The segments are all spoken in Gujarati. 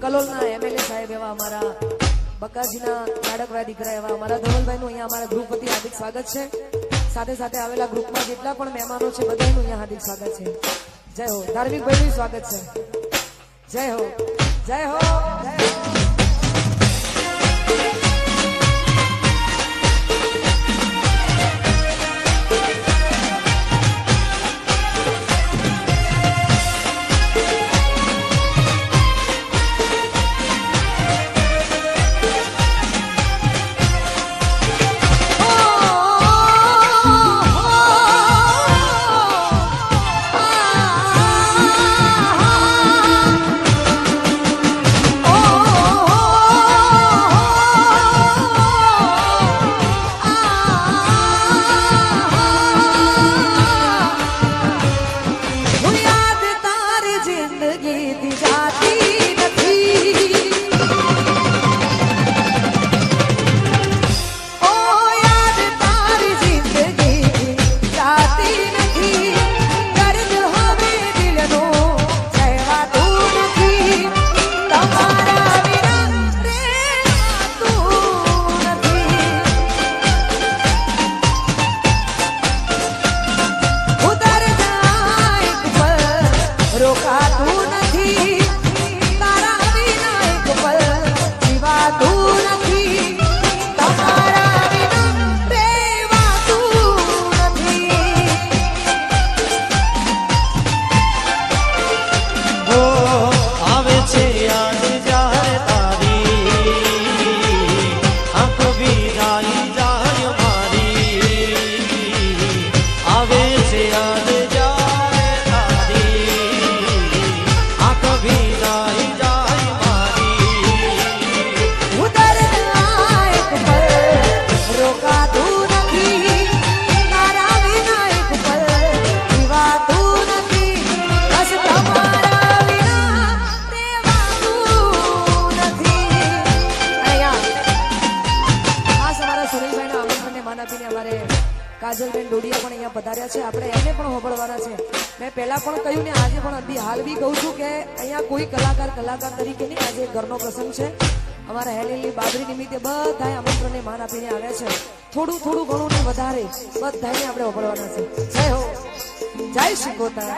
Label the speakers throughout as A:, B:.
A: કલોલના એમએલએ સાહેબ એવા અમારા બકાજીના નાડકરા દીકરા એવા અમારા ધવલભાઈનું અહીંયા અમારા ગ્રુપ વતી હાર્દિક સ્વાગત છે. સાથે સાથે આવેલા ગ્રુપમાં જેટલા પણ મહેમાનો છે બધાનું અહીંયા હાર્દિક સ્વાગત છે. જય હો. ધાર્મિક ભાઈનું સ્વાગત છે. જય હો, જય હો, જય હો. કાજલબેન ડોડિયા પણ અહીંયા પધાર્યા છે. આપણે એને પણ હોબળવાના છે. મેં પહેલા પણ કહ્યું ને આજે પણ હાલ બી કહું છું કે અહીંયા કોઈ કલાકાર તરીકે નહીં, આજે ઘરનો પ્રસંગ છે. અમારા હેલેલની બાબરી નિમિત્તે બધાએ આમંત્રણને માન આપીને આવ્યા છે. થોડું ઘણું ને વધારે બધાને આપણે હોબળવાના છે. જય હો, જય શિકોતા.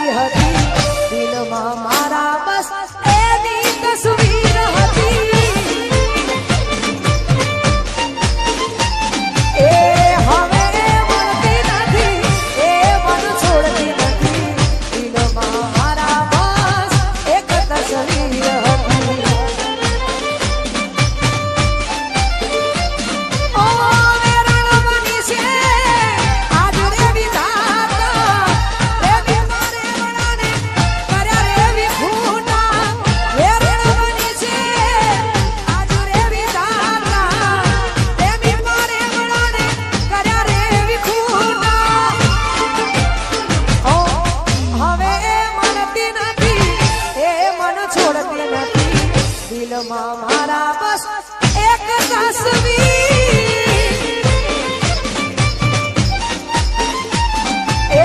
A: તારી હતી દિલમાં મારા બસ એની તસવીર હતી એ હવે મળતી નથી એ મન છોડતી નથી દિલમાં મારા બસ એક તસવીર હતી ઓ મેરા બની છે આજ રે વિધાતા રે મારે વણાને કર્યા રે વિખૂટા મેરા બની છે આજ રે વિધાતા રે મારે વણાને કર્યા રે વિખૂટા ઓ હવે મળતી નથી એ મન છોડતી નથી દિલમાં મારા બસ એક તસવીર એ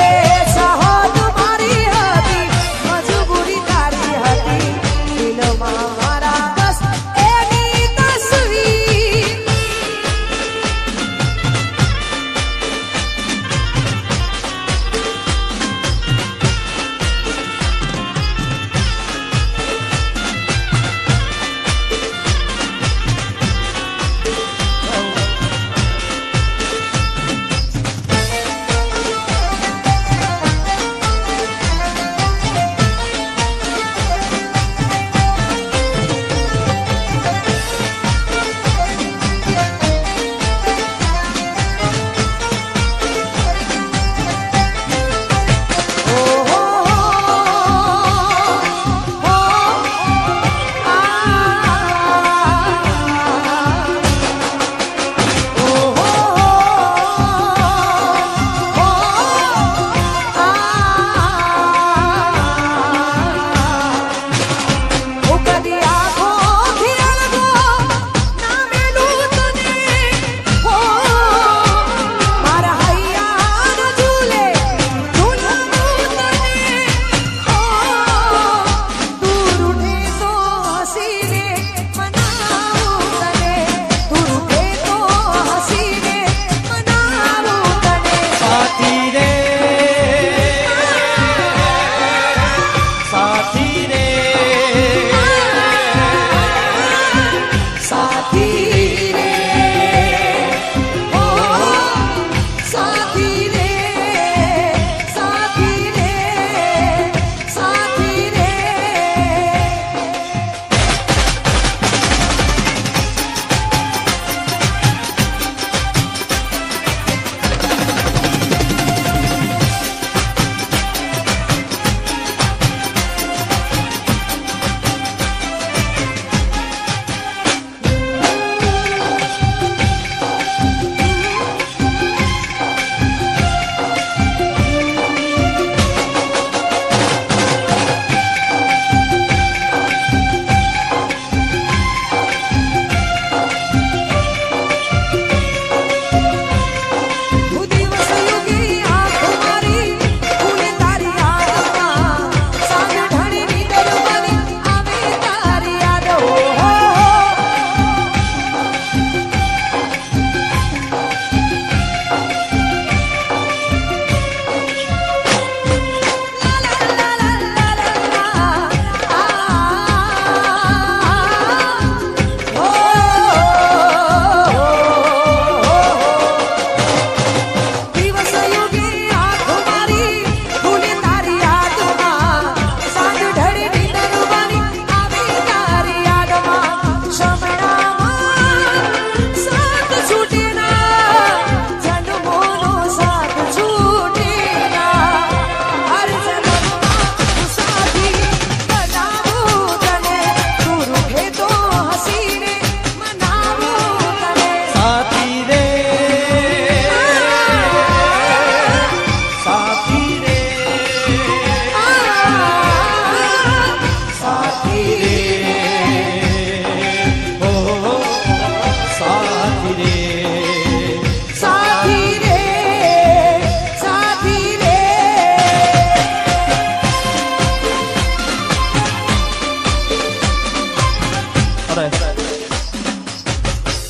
A: ચાહત મારી હતી મજબૂરી તારી હતી દિલમાં મારા બસ એની તસવીર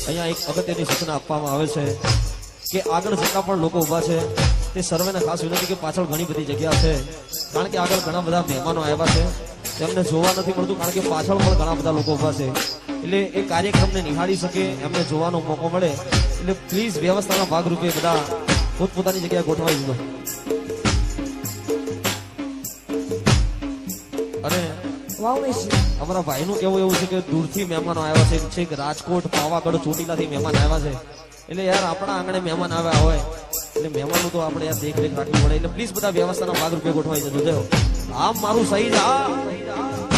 B: અહીંયા એક અગત્યની સૂચના આપવામાં આવે છે કે આગળ જેટલા પણ લોકો ઊભા છે તે સર્વેને ખાસ વિનંતી કે પાછળ ઘણી બધી જગ્યા છે, કારણ કે આગળ ઘણા બધા મહેમાનો આવ્યા છે, તેમને જોવા નથી મળતું, કારણ કે પાછળ પણ ઘણા બધા લોકો ઉભા છે, એટલે એ કાર્યક્રમને નિહાળી શકે, એમને જોવાનો મોકો મળે, એટલે પ્લીઝ વ્યવસ્થાના ભાગરૂપે બધા પોતપોતાની જગ્યાએ ગોઠવાઈ દીધો. અને અમારા ભાઈનું કેવું એવું છે કે દૂરથી મહેમાનો આવ્યા છે, કે રાજકોટ, પાવાગઢ, ચોટીલાથી મહેમાન આવ્યા છે, એટલે યાર આપણા આંગણે મહેમાન આવ્યા હોય એટલે મહેમાનનું તો આપણે યાર દેખરેખ રાખવી પડે, એટલે પ્લીઝ બધા વ્યવસ્થાના ભાગરૂપે ગોઠવાઈ જજો. આમ મારું સહી જ